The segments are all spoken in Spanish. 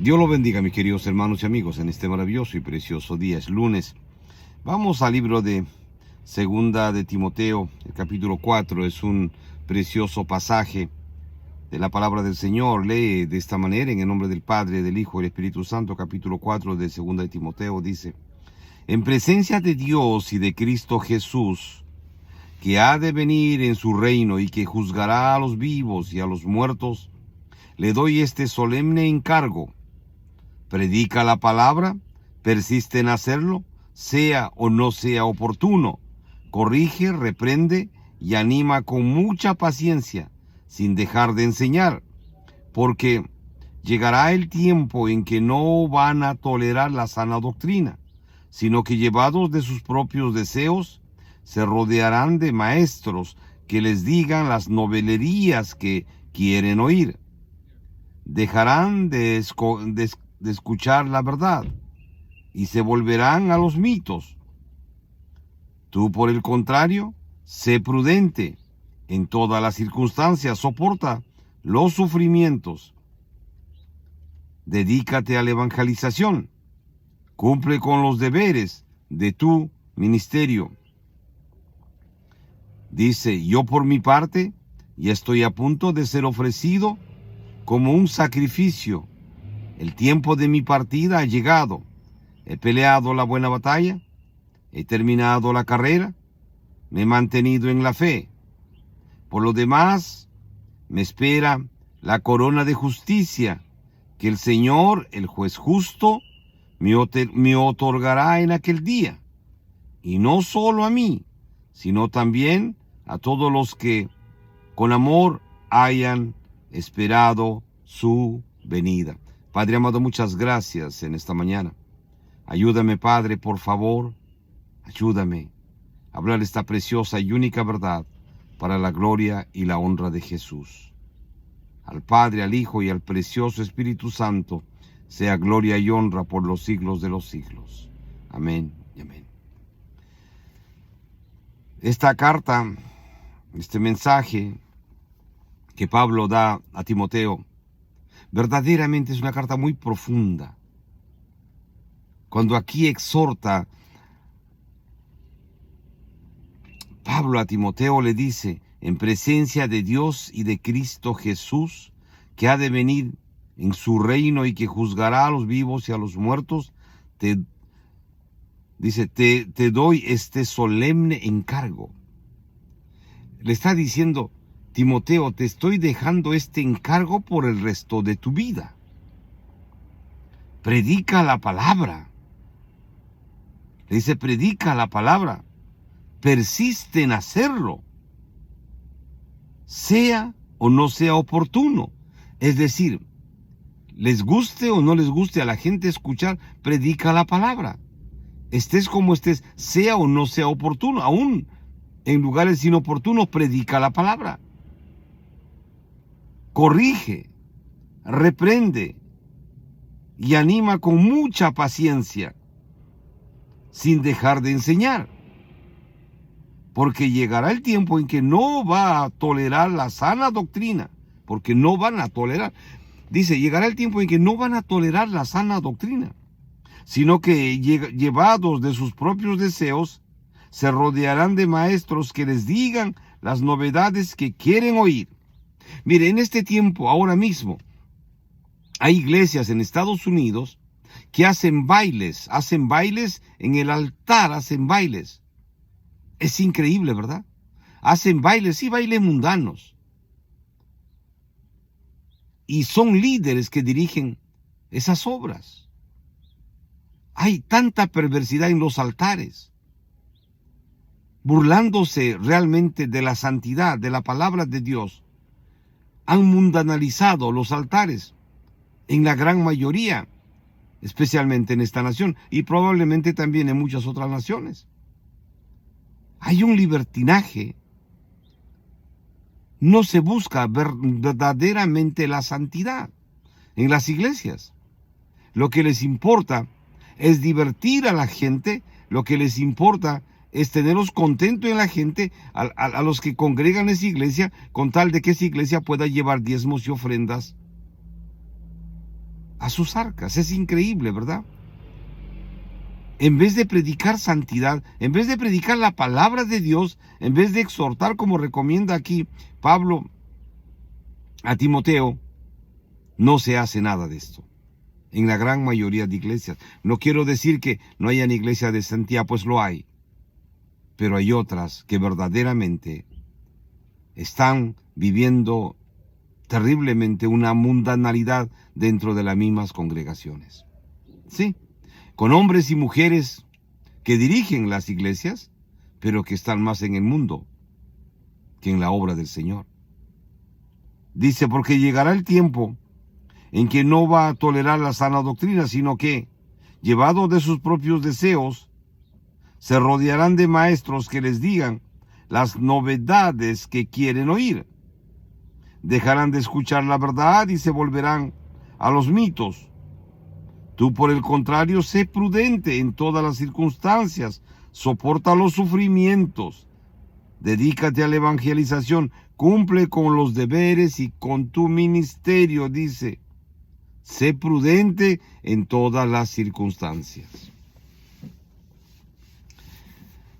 Dios lo bendiga, mis queridos hermanos y amigos, en este maravilloso y precioso día. Es lunes. Vamos al libro de Segunda de Timoteo, el capítulo 4. Es un precioso pasaje de la palabra del Señor. Lee de esta manera, en el nombre del Padre, del Hijo y del Espíritu Santo. Capítulo 4 de Segunda de Timoteo dice: en presencia de Dios y de Cristo Jesús, que ha de venir en su reino y que juzgará a los vivos y a los muertos, le doy este solemne encargo: predica la palabra, persiste en hacerlo, sea o no sea oportuno, corrige, reprende y anima con mucha paciencia, sin dejar de enseñar, porque llegará el tiempo en que no van a tolerar la sana doctrina, sino que, llevados de sus propios deseos, se rodearán de maestros que les digan las novelerías que quieren oír. Dejarán de escuchar la verdad y se volverán a los mitos. Tú, por el contrario, sé prudente en todas las circunstancias, soporta los sufrimientos, dedícate a la evangelización, cumple con los deberes de tu ministerio. Dice: yo por mi parte ya estoy a punto de ser ofrecido como un sacrificio. El tiempo de mi partida ha llegado. He peleado la buena batalla, he terminado la carrera, me he mantenido en la fe. Por lo demás, me espera la corona de justicia, que el Señor, el juez justo, me otorgará en aquel día. Y no solo a mí, sino también a todos los que con amor hayan esperado su venida. Padre amado, muchas gracias en esta mañana. Ayúdame, Padre, por favor, ayúdame a hablar esta preciosa y única verdad para la gloria y la honra de Jesús. Al Padre, al Hijo y al precioso Espíritu Santo sea gloria y honra por los siglos de los siglos. Amén y amén. Esta carta, este mensaje que Pablo da a Timoteo, verdaderamente es una carta muy profunda. Cuando aquí exhorta Pablo a Timoteo, le dice: en presencia de Dios y de Cristo Jesús, que ha de venir en su reino y que juzgará a los vivos y a los muertos, te doy este solemne encargo. Le está diciendo: Timoteo, te estoy dejando este encargo por el resto de tu vida. Predica la palabra. Le dice: predica la palabra. Persiste en hacerlo, sea o no sea oportuno. Es decir, les guste o no les guste a la gente escuchar, predica la palabra. Estés como estés, sea o no sea oportuno, aún en lugares inoportunos, predica la palabra. Corrige, reprende y anima con mucha paciencia, sin dejar de enseñar. Porque llegará el tiempo en que no va a tolerar la sana doctrina, porque no van a tolerar. Dice: llegará el tiempo en que no van a tolerar la sana doctrina, sino que, llevados de sus propios deseos, se rodearán de maestros que les digan las novedades que quieren oír. Mire, en este tiempo, ahora mismo, hay iglesias en Estados Unidos que hacen bailes en el altar, hacen bailes. Es increíble, ¿verdad? Hacen bailes, sí, bailes mundanos. Y son líderes que dirigen esas obras. Hay tanta perversidad en los altares, burlándose realmente de la santidad, de la palabra de Dios. Han mundanalizado los altares en la gran mayoría, especialmente en esta nación y probablemente también en muchas otras naciones. Hay un libertinaje. No se busca verdaderamente la santidad en las iglesias. Lo que les importa es divertir a la gente, lo que les importa es tenerlos contentos en la gente, a los que congregan esa iglesia, con tal de que esa iglesia pueda llevar diezmos y ofrendas a sus arcas. Es increíble, ¿verdad? En vez de predicar santidad, en vez de predicar la palabra de Dios, en vez de exhortar, como recomienda aquí Pablo a Timoteo, no se hace nada de esto. En la gran mayoría de iglesias. No quiero decir que no hayan iglesias de santidad, pues lo hay. Pero hay otras que verdaderamente están viviendo terriblemente una mundanalidad dentro de las mismas congregaciones. Sí, con hombres y mujeres que dirigen las iglesias, pero que están más en el mundo que en la obra del Señor. Dice, porque llegará el tiempo en que no va a tolerar la sana doctrina, sino que, llevados de sus propios deseos, se rodearán de maestros que les digan las novedades que quieren oír. Dejarán de escuchar la verdad y se volverán a los mitos. Tú, por el contrario, sé prudente en todas las circunstancias, soporta los sufrimientos, dedícate a la evangelización, cumple con los deberes y con tu ministerio, dice. Sé prudente en todas las circunstancias.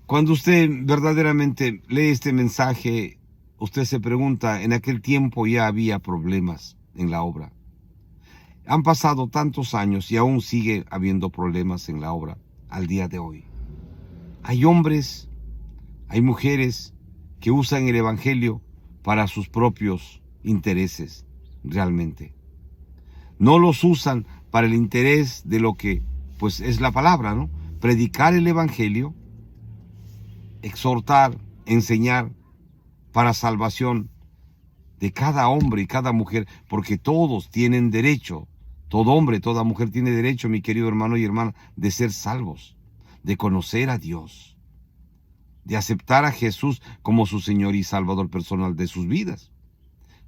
Cuando usted verdaderamente lee este mensaje, usted se pregunta, en aquel tiempo ya había problemas en la obra. Han pasado tantos años y aún sigue habiendo problemas en la obra al día de hoy. Hay hombres, hay mujeres que usan el evangelio para sus propios intereses, realmente. No los usan para el interés de lo que, pues, es la palabra, ¿no? Predicar el evangelio, exhortar, enseñar para salvación de cada hombre y cada mujer, porque todos tienen derecho, todo hombre, toda mujer tiene derecho, mi querido hermano y hermana, de ser salvos, de conocer a Dios, de aceptar a Jesús como su Señor y Salvador personal de sus vidas.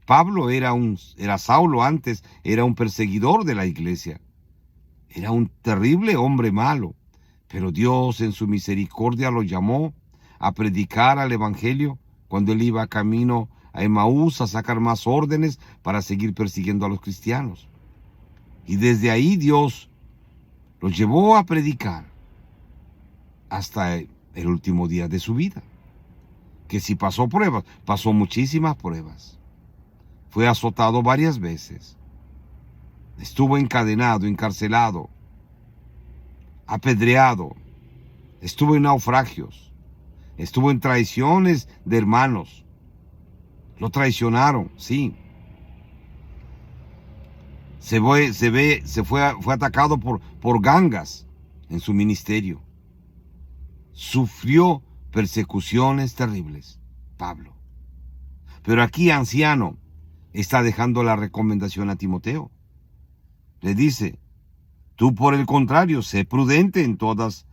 Pablo era Saulo antes, era un perseguidor de la iglesia. Era un terrible hombre malo, pero Dios en su misericordia lo llamó a predicar al evangelio cuando él iba camino a Emaús a sacar más órdenes para seguir persiguiendo a los cristianos. Y desde ahí Dios lo llevó a predicar hasta el último día de su vida. Que si pasó pruebas, pasó muchísimas pruebas. Fue azotado varias veces. Estuvo encadenado, encarcelado, apedreado. Estuvo en naufragios. Estuvo en traiciones de hermanos. Lo traicionaron, sí. Fue atacado por gangas en su ministerio. Sufrió persecuciones terribles, Pablo. Pero aquí, anciano, está dejando la recomendación a Timoteo. Le dice, tú por el contrario, sé prudente en todas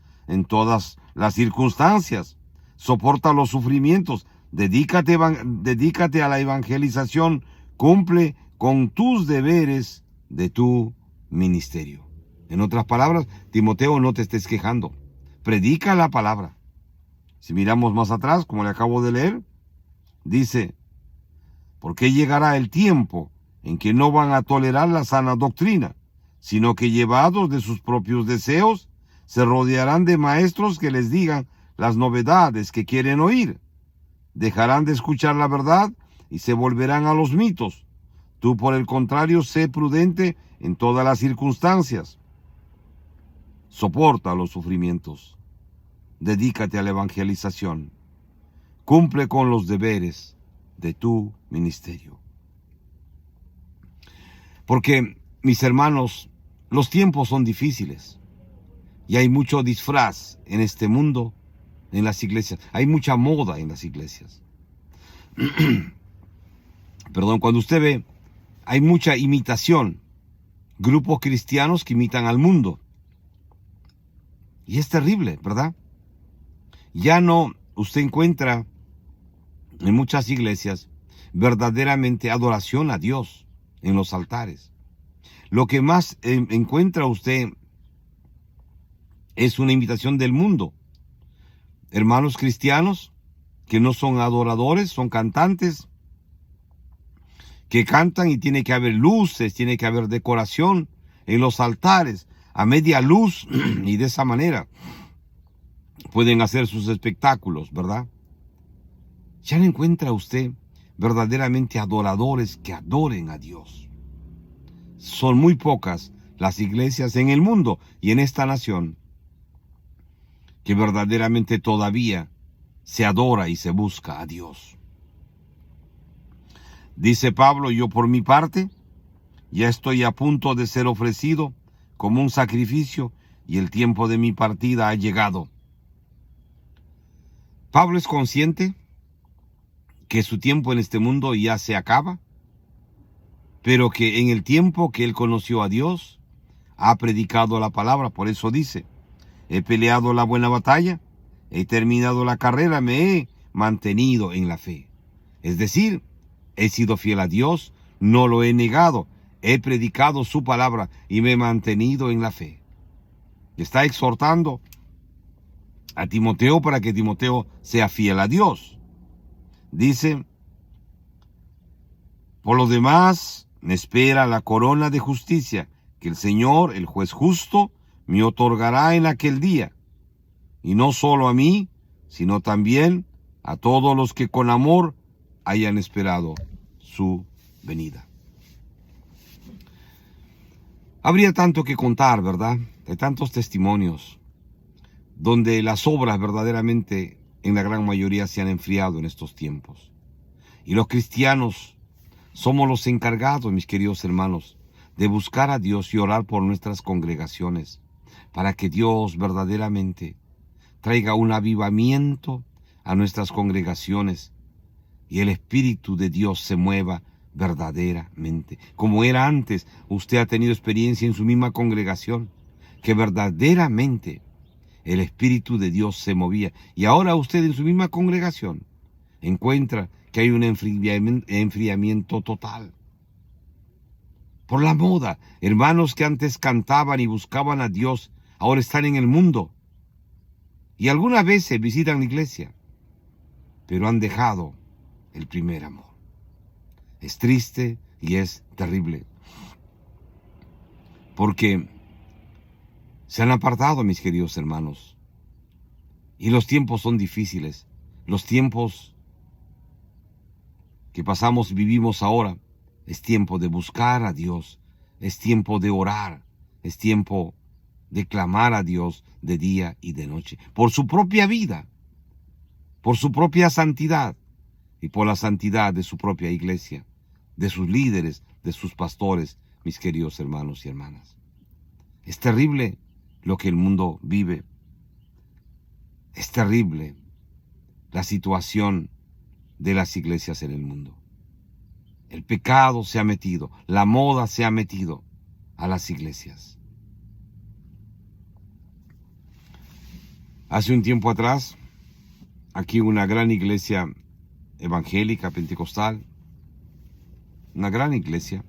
las circunstancias, soporta los sufrimientos, dedícate a la evangelización, cumple con tus deberes de tu ministerio. En otras palabras, Timoteo, no te estés quejando, predica la palabra. Si miramos más atrás, como le acabo de leer, dice, porque llegará el tiempo en que no van a tolerar la sana doctrina, sino que llevados de sus propios deseos, se rodearán de maestros que les digan las novedades que quieren oír. Dejarán de escuchar la verdad y se volverán a los mitos. Tú, por el contrario, sé prudente en todas las circunstancias. Soporta los sufrimientos. Dedícate a la evangelización. Cumple con los deberes de tu ministerio. Porque, mis hermanos, los tiempos son difíciles y hay mucho disfraz en este mundo, en las iglesias. Hay mucha moda en las iglesias. Perdón, cuando usted ve, hay mucha imitación. Grupos cristianos que imitan al mundo. Y es terrible, ¿verdad? Ya no, usted encuentra en muchas iglesias verdaderamente adoración a Dios en los altares. Lo que más encuentra usted es una imitación del mundo. Hermanos cristianos que no son adoradores, son cantantes, que cantan y tiene que haber luces, tiene que haber decoración, en los altares a media luz y de esa manera pueden hacer sus espectáculos, ¿verdad? ¿Ya no encuentra usted verdaderamente adoradores que adoren a Dios? Son muy pocas las iglesias en el mundo y en esta nación que verdaderamente todavía se adora y se busca a Dios. Dice Pablo, yo por mi parte ya estoy a punto de ser ofrecido como un sacrificio y el tiempo de mi partida ha llegado. Pablo es consciente que su tiempo en este mundo ya se acaba, pero que en el tiempo que él conoció a Dios, ha predicado la palabra. Por eso dice, he peleado la buena batalla, he terminado la carrera, me he mantenido en la fe. Es decir, he sido fiel a Dios, no lo he negado, he predicado su palabra y me he mantenido en la fe. Está exhortando a Timoteo para que Timoteo sea fiel a Dios. Dice, por lo demás, me espera la corona de justicia que el Señor, el juez justo, me otorgará en aquel día. Y no solo a mí, sino también a todos los que con amor hayan esperado su venida. Habría tanto que contar, ¿verdad? De tantos testimonios donde las obras verdaderamente en la gran mayoría se han enfriado en estos tiempos. Y los cristianos somos los encargados, mis queridos hermanos, de buscar a Dios y orar por nuestras congregaciones, para que Dios verdaderamente traiga un avivamiento a nuestras congregaciones y el Espíritu de Dios se mueva verdaderamente. Como era antes, usted ha tenido experiencia en su misma congregación, que verdaderamente el Espíritu de Dios se movía. Y ahora usted en su misma congregación encuentra que hay un enfriamiento total. Por la moda, hermanos que antes cantaban y buscaban a Dios, ahora están en el mundo. Y algunas veces visitan la iglesia, pero han dejado el primer amor. Es triste y es terrible, porque se han apartado, mis queridos hermanos, y los tiempos son difíciles. Los tiempos que pasamos y vivimos ahora, es tiempo de buscar a Dios, es tiempo de orar, es tiempo de clamar a Dios de día y de noche, por su propia vida, por su propia santidad y por la santidad de su propia iglesia, de sus líderes, de sus pastores, mis queridos hermanos y hermanas. Es terrible lo que el mundo vive. Es terrible la situación de las iglesias en el mundo. El pecado se ha metido, la moda se ha metido a las iglesias. Hace un tiempo atrás, aquí una gran iglesia evangélica, pentecostal, una gran iglesia,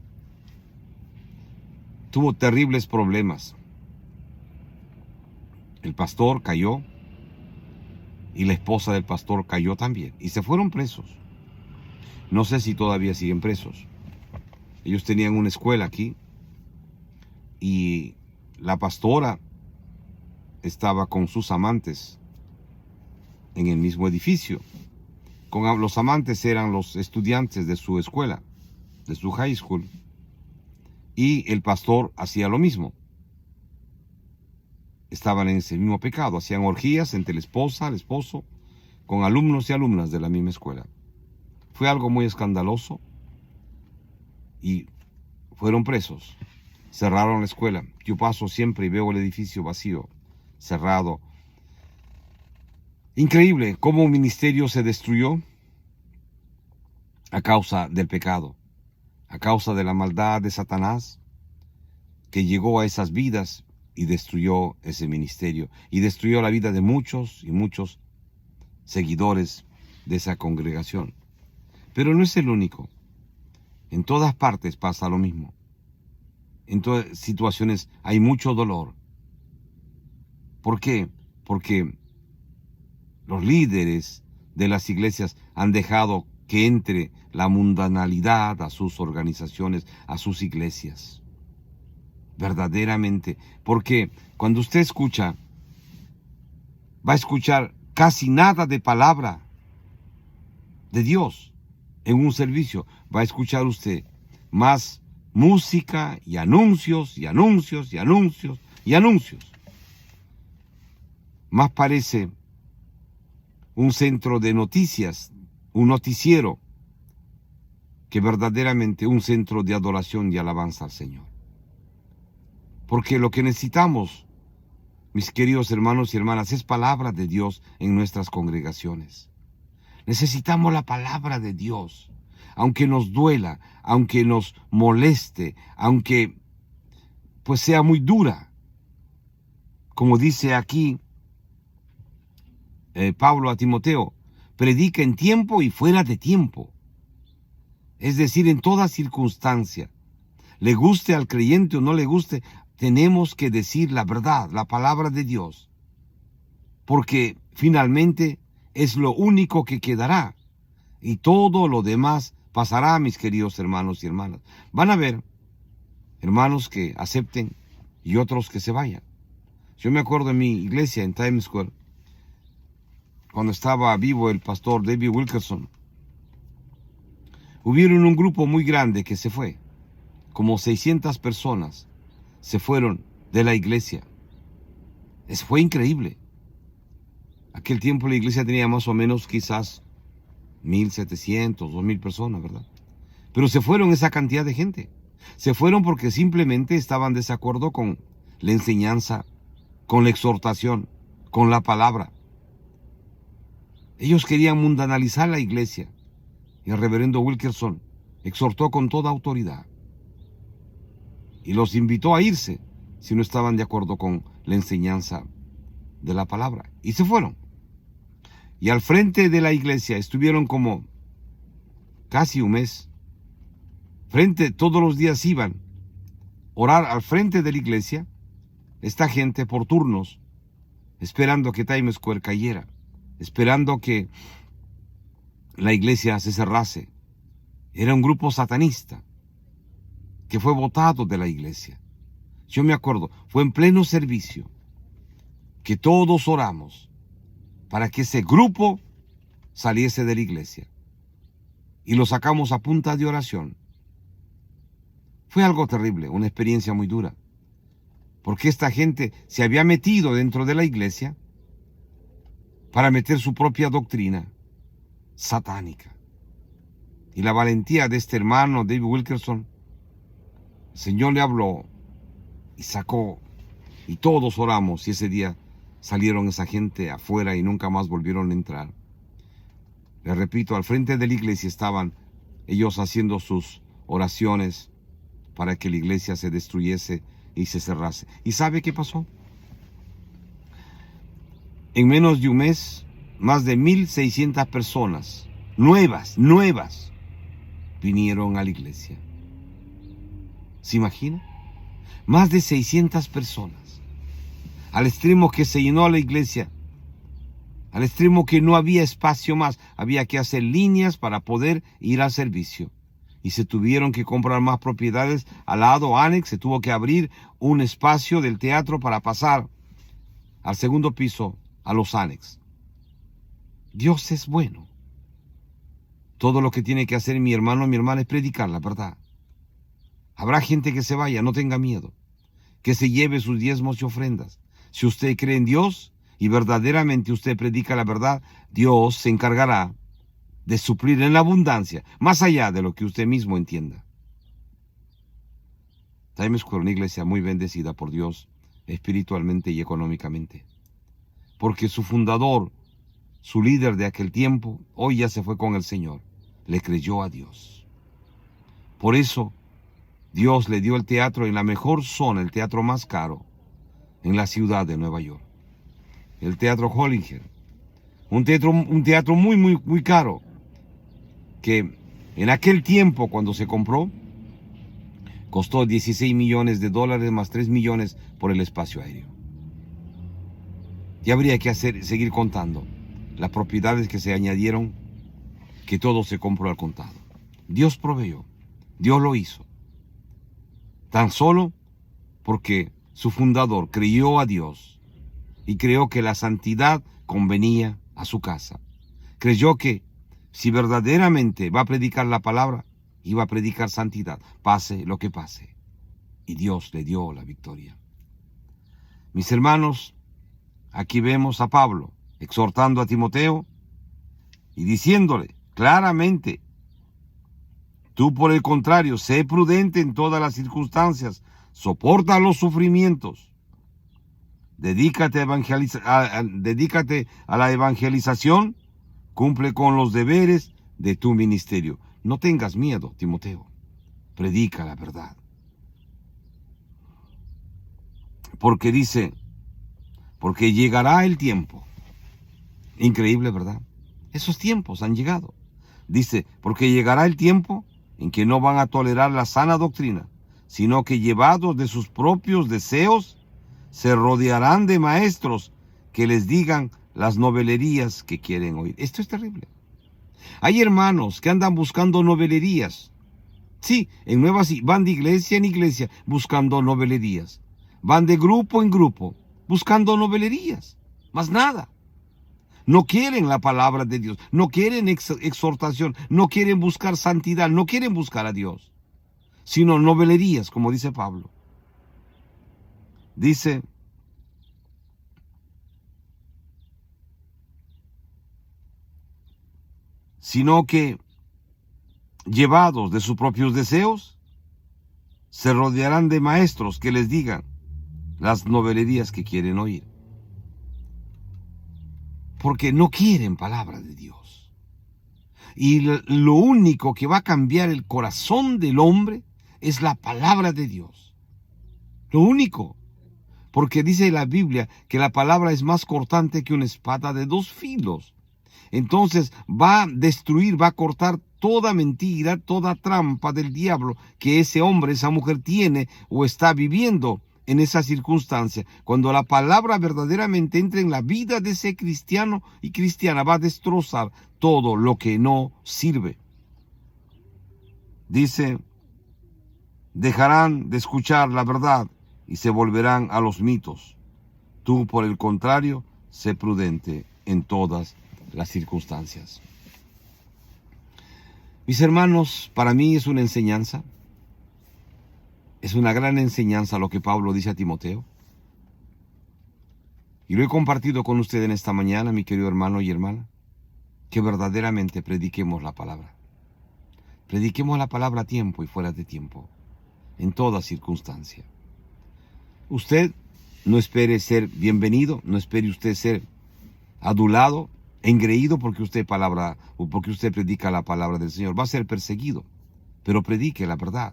tuvo terribles problemas. El pastor cayó y la esposa del pastor cayó también y se fueron presos. No sé si todavía siguen presos. Ellos tenían una escuela aquí y la pastora estaba con sus amantes en el mismo edificio. Los amantes eran los estudiantes de su escuela, de su high school, y el pastor hacía lo mismo. Estaban en ese mismo pecado, hacían orgías entre la esposa, el esposo, con alumnos y alumnas de la misma escuela. Fue algo muy escandaloso y fueron presos. Cerraron la escuela. Yo paso siempre y veo el edificio vacío, cerrado. Increíble cómo un ministerio se destruyó a causa del pecado, a causa de la maldad de Satanás, que llegó a esas vidas y destruyó ese ministerio y destruyó la vida de muchos y muchos seguidores de esa congregación. Pero no es el único. En todas partes pasa lo mismo. En todas situaciones hay mucho dolor. ¿Por qué? Porque los líderes de las iglesias han dejado que entre la mundanalidad a sus organizaciones, a sus iglesias. verdaderamente. Porque cuando usted escucha, va a escuchar casi nada de palabra de Dios en un servicio. Va a escuchar usted más música y anuncios y anuncios y anuncios y anuncios. Más parece un centro de noticias, un noticiero, que verdaderamente un centro de adoración y alabanza al Señor. Porque lo que necesitamos, mis queridos hermanos y hermanas, es palabra de Dios en nuestras congregaciones. Necesitamos la palabra de Dios, aunque nos duela, aunque nos moleste, aunque pues sea muy dura. Como dice aquí Pablo a Timoteo, predica en tiempo y fuera de tiempo. Es decir, en toda circunstancia. Le guste al creyente o no le guste, tenemos que decir la verdad, la palabra de Dios. Porque finalmente es lo único que quedará. Y todo lo demás pasará, mis queridos hermanos y hermanas. Van a haber hermanos que acepten y otros que se vayan. Yo me acuerdo en mi iglesia en Times Square, cuando estaba vivo el pastor David Wilkerson, hubieron un grupo muy grande que se fue. Como 600 personas se fueron de la iglesia. Fue increíble. Aquel tiempo la iglesia tenía más o menos quizás 1,700, 2,000 personas, ¿verdad? Pero se fueron esa cantidad de gente. Se fueron porque simplemente estaban en desacuerdo con la enseñanza, con la exhortación, con la palabra. Ellos querían mundanalizar la iglesia. Y el reverendo Wilkerson exhortó con toda autoridad. Y los invitó a irse si no estaban de acuerdo con la enseñanza de la palabra. Y se fueron. Y al frente de la iglesia estuvieron como casi un mes. Todos los días iban a orar al frente de la iglesia, esta gente por turnos, esperando que Times Square cayera, esperando que la iglesia se cerrase. Era un grupo satanista que fue botado de la iglesia. Yo me acuerdo, fue en pleno servicio que todos oramos para que ese grupo saliese de la iglesia. Y lo sacamos a punta de oración. Fue algo terrible, una experiencia muy dura. Porque esta gente se había metido dentro de la iglesia para meter su propia doctrina satánica. Y la valentía de este hermano David Wilkerson, el Señor le habló y sacó, y todos oramos, y ese día salieron esa gente afuera y nunca más volvieron a entrar. Les repito, al frente de la iglesia estaban ellos haciendo sus oraciones para que la iglesia se destruyese y se cerrase. ¿Y sabe qué pasó? En menos de un mes, más de 1,600 personas nuevas, vinieron a la iglesia. ¿Se imagina? Más de 600 personas. Al extremo que se llenó la iglesia. Al extremo que no había espacio más. Había que hacer líneas para poder ir al servicio. Y se tuvieron que comprar más propiedades al lado anex. Se tuvo que abrir un espacio del teatro para pasar al segundo piso a los anex. Dios es bueno. Todo lo que tiene que hacer mi hermano o mi hermana es predicar la verdad. Habrá gente que se vaya, no tenga miedo. Que se lleve sus diezmos y ofrendas. Si usted cree en Dios y verdaderamente usted predica la verdad, Dios se encargará de suplir en la abundancia, más allá de lo que usted mismo entienda. Times Square, una iglesia muy bendecida por Dios, espiritualmente y económicamente. Porque su fundador, su líder de aquel tiempo, hoy ya se fue con el Señor. Le creyó a Dios. Por eso, Dios le dio el teatro en la mejor zona, el teatro más caro, en la ciudad de Nueva York. El Teatro Hollinger. Un teatro muy caro, que en aquel tiempo, cuando se compró, costó $16 millones más 3 millones por el espacio aéreo. Y habría que seguir contando las propiedades que se añadieron, que todo se compró al contado. Dios proveyó, Dios lo hizo. Tan solo porque su fundador creyó a Dios y creyó que la santidad convenía a su casa. Creyó que si verdaderamente va a predicar la palabra, iba a predicar santidad, pase lo que pase. Y Dios le dio la victoria. Mis hermanos, aquí vemos a Pablo exhortando a Timoteo y diciéndole claramente: tú, por el contrario, sé prudente en todas las circunstancias, soporta los sufrimientos, dedícate a la evangelización, cumple con los deberes de tu ministerio. No tengas miedo, Timoteo, predica la verdad. Porque dice, porque llegará el tiempo. Increíble, ¿verdad? Esos tiempos han llegado. Dice, porque llegará el tiempo en que no van a tolerar la sana doctrina, sino que llevados de sus propios deseos, se rodearán de maestros que les digan las novelerías que quieren oír. Esto es terrible. Hay hermanos que andan buscando novelerías. Sí, van de iglesia en iglesia buscando novelerías. Van de grupo en grupo buscando novelerías. Más nada. No quieren la palabra de Dios, no quieren exhortación, no quieren buscar santidad, no quieren buscar a Dios, sino novelerías, como dice Pablo. Dice, sino que llevados de sus propios deseos, se rodearán de maestros que les digan las novelerías que quieren oír. Porque no quieren palabra de Dios. Y lo único que va a cambiar el corazón del hombre es la palabra de Dios. Lo único. Porque dice la Biblia que la palabra es más cortante que una espada de dos filos. Entonces va a destruir, va a cortar toda mentira, toda trampa del diablo que ese hombre, esa mujer tiene o está viviendo en esa circunstancia. Cuando la palabra verdaderamente entre en la vida de ese cristiano y cristiana, va a destrozar todo lo que no sirve. Dice, dejarán de escuchar la verdad y se volverán a los mitos. Tú, por el contrario, sé prudente en todas las circunstancias. Mis hermanos, para mí es una enseñanza. Es una gran enseñanza lo que Pablo dice a Timoteo. Y lo he compartido con usted en esta mañana, mi querido hermano y hermana, que verdaderamente prediquemos la palabra. Prediquemos la palabra a tiempo y fuera de tiempo, en toda circunstancia. Usted no espere ser bienvenido, no espere usted ser adulado, engreído porque usted predica la palabra del Señor. Va a ser perseguido, pero predique la verdad.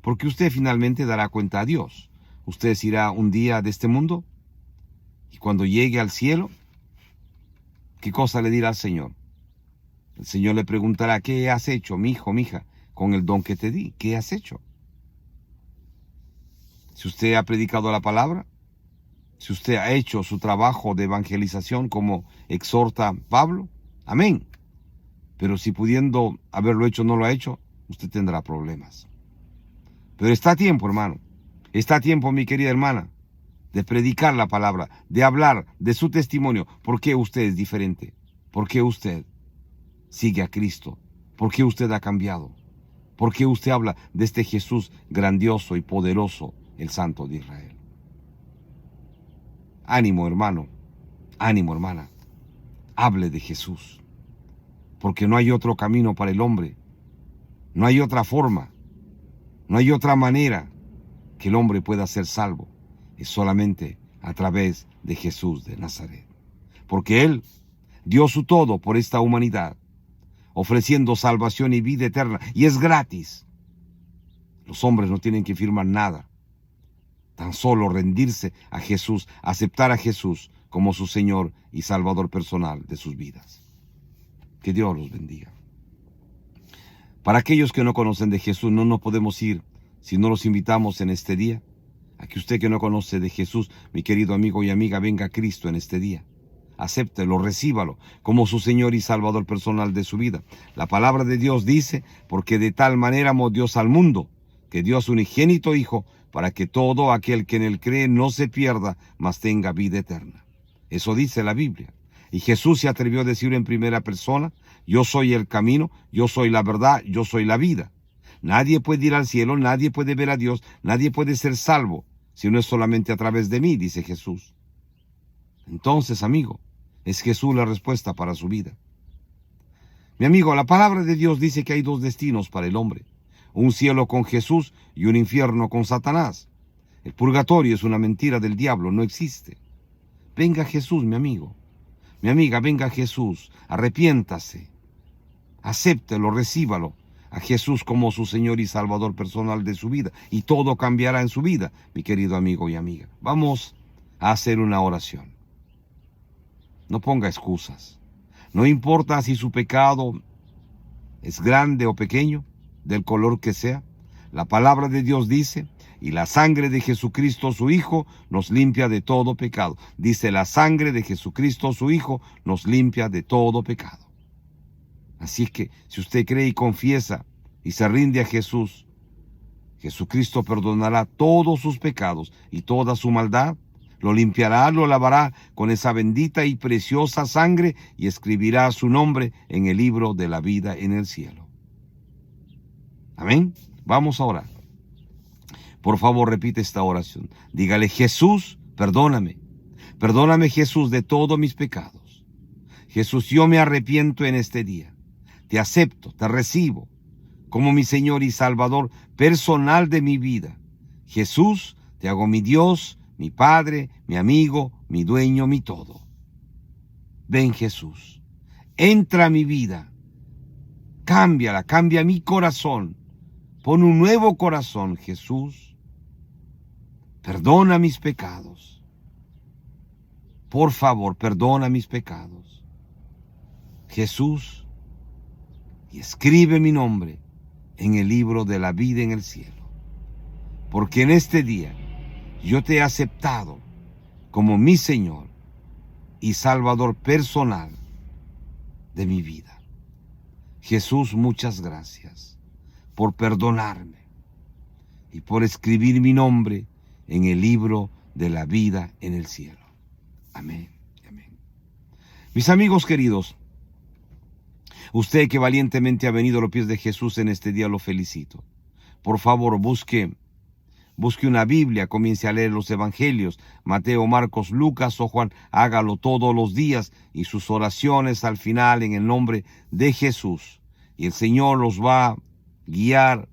Porque usted finalmente dará cuenta a Dios. Usted se irá un día de este mundo y cuando llegue al cielo, ¿qué cosa le dirá al Señor? El Señor le preguntará, ¿qué has hecho, mi hijo, mi hija, con el don que te di? ¿Qué has hecho? Si usted ha predicado la palabra, si usted ha hecho su trabajo de evangelización como exhorta Pablo, amén. Pero si pudiendo haberlo hecho no lo ha hecho, usted tendrá problemas. Pero está a tiempo, hermano. Está a tiempo, mi querida hermana, de predicar la palabra, de hablar de su testimonio. ¿Por qué usted es diferente? ¿Por qué usted sigue a Cristo? ¿Por qué usted ha cambiado? ¿Por qué usted habla de este Jesús grandioso y poderoso, el Santo de Israel? Ánimo, hermano. Ánimo, hermana. Hable de Jesús. Porque no hay otro camino para el hombre. No hay otra forma. No hay otra manera que el hombre pueda ser salvo. Es solamente a través de Jesús de Nazaret. Porque Él dio su todo por esta humanidad, ofreciendo salvación y vida eterna. Y es gratis. Los hombres no tienen que firmar nada. Tan solo rendirse a Jesús, aceptar a Jesús como su Señor y Salvador personal de sus vidas. Que Dios los bendiga. Para aquellos que no conocen de Jesús, no nos podemos ir si no los invitamos en este día. A que usted que no conoce de Jesús, mi querido amigo y amiga, venga a Cristo en este día. Acéptelo, recíbalo como su Señor y Salvador personal de su vida. La palabra de Dios dice, porque de tal manera amó Dios al mundo, que dio a su unigénito Hijo, para que todo aquel que en él cree no se pierda, mas tenga vida eterna. Eso dice la Biblia. Y Jesús se atrevió a decir en primera persona: yo soy el camino, yo soy la verdad, yo soy la vida. Nadie puede ir al cielo, nadie puede ver a Dios, nadie puede ser salvo, si no es solamente a través de mí, dice Jesús. Entonces, amigo, es Jesús la respuesta para su vida. Mi amigo, la palabra de Dios dice que hay dos destinos para el hombre: un cielo con Jesús y un infierno con Satanás. El purgatorio es una mentira del diablo, no existe. Venga Jesús, mi amigo, mi amiga, venga Jesús, arrepiéntase, acéptelo, recíbalo a Jesús como su Señor y Salvador personal de su vida, y todo cambiará en su vida, mi querido amigo y amiga. Vamos a hacer una oración. No ponga excusas. No importa si su pecado es grande o pequeño, del color que sea. La palabra de Dios dice: y la sangre de Jesucristo su Hijo nos limpia de todo pecado. Dice: la sangre de Jesucristo su Hijo nos limpia de todo pecado. Así que si usted cree y confiesa y se rinde a Jesús, Jesucristo perdonará todos sus pecados y toda su maldad. Lo limpiará, lo lavará con esa bendita y preciosa sangre y escribirá su nombre en el libro de la vida en el cielo. Amén. Vamos a orar. Por favor, repite esta oración. Dígale: Jesús, perdóname. Perdóname, Jesús, de todos mis pecados. Jesús, yo me arrepiento en este día. Te acepto, te recibo como mi Señor y Salvador personal de mi vida. Jesús, te hago mi Dios, mi Padre, mi amigo, mi dueño, mi todo. Ven, Jesús, entra a mi vida, cámbiala, cambia mi corazón, pon un nuevo corazón, Jesús. Perdona mis pecados. Por favor, perdona mis pecados, Jesús, y escribe mi nombre en el libro de la vida en el cielo. Porque en este día yo te he aceptado como mi Señor y Salvador personal de mi vida. Jesús, muchas gracias por perdonarme y por escribir mi nombre en el libro de la vida en el cielo. Amén. Amén. Mis amigos queridos, usted que valientemente ha venido a los pies de Jesús en este día, lo felicito. Por favor, busque una Biblia, comience a leer los evangelios, Mateo, Marcos, Lucas o Juan. Hágalo todos los días y sus oraciones al final en el nombre de Jesús. Y el Señor los va a guiar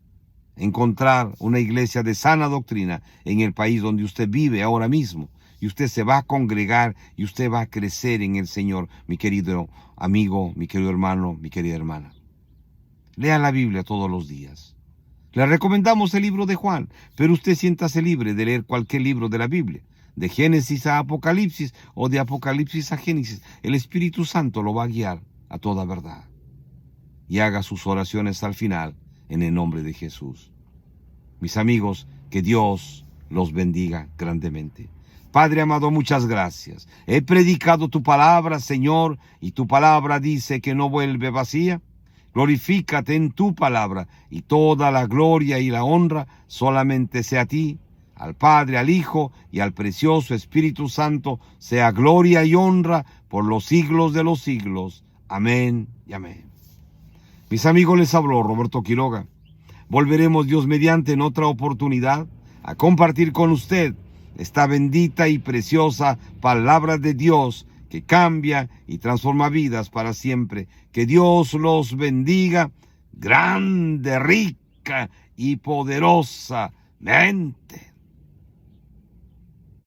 a encontrar una iglesia de sana doctrina en el país donde usted vive ahora mismo. Y usted se va a congregar y usted va a crecer en el Señor, mi querido amigo, mi querido hermano, mi querida hermana. Lea la Biblia todos los días. Le recomendamos el libro de Juan, pero usted siéntase libre de leer cualquier libro de la Biblia, de Génesis a Apocalipsis o de Apocalipsis a Génesis. El Espíritu Santo lo va a guiar a toda verdad. Y haga sus oraciones al final en el nombre de Jesús. Mis amigos, que Dios los bendiga grandemente. Padre amado, muchas gracias. He predicado tu palabra, Señor, y tu palabra dice que no vuelve vacía. Glorifícate en tu palabra, y toda la gloria y la honra solamente sea a ti, al Padre, al Hijo y al precioso Espíritu Santo, sea gloria y honra por los siglos de los siglos. Amén y amén. Mis amigos, les habló Roberto Quiroga. Volveremos, Dios mediante, en otra oportunidad a compartir con usted esta bendita y preciosa palabra de Dios que cambia y transforma vidas para siempre. Que Dios los bendiga grande, rica y poderosamente.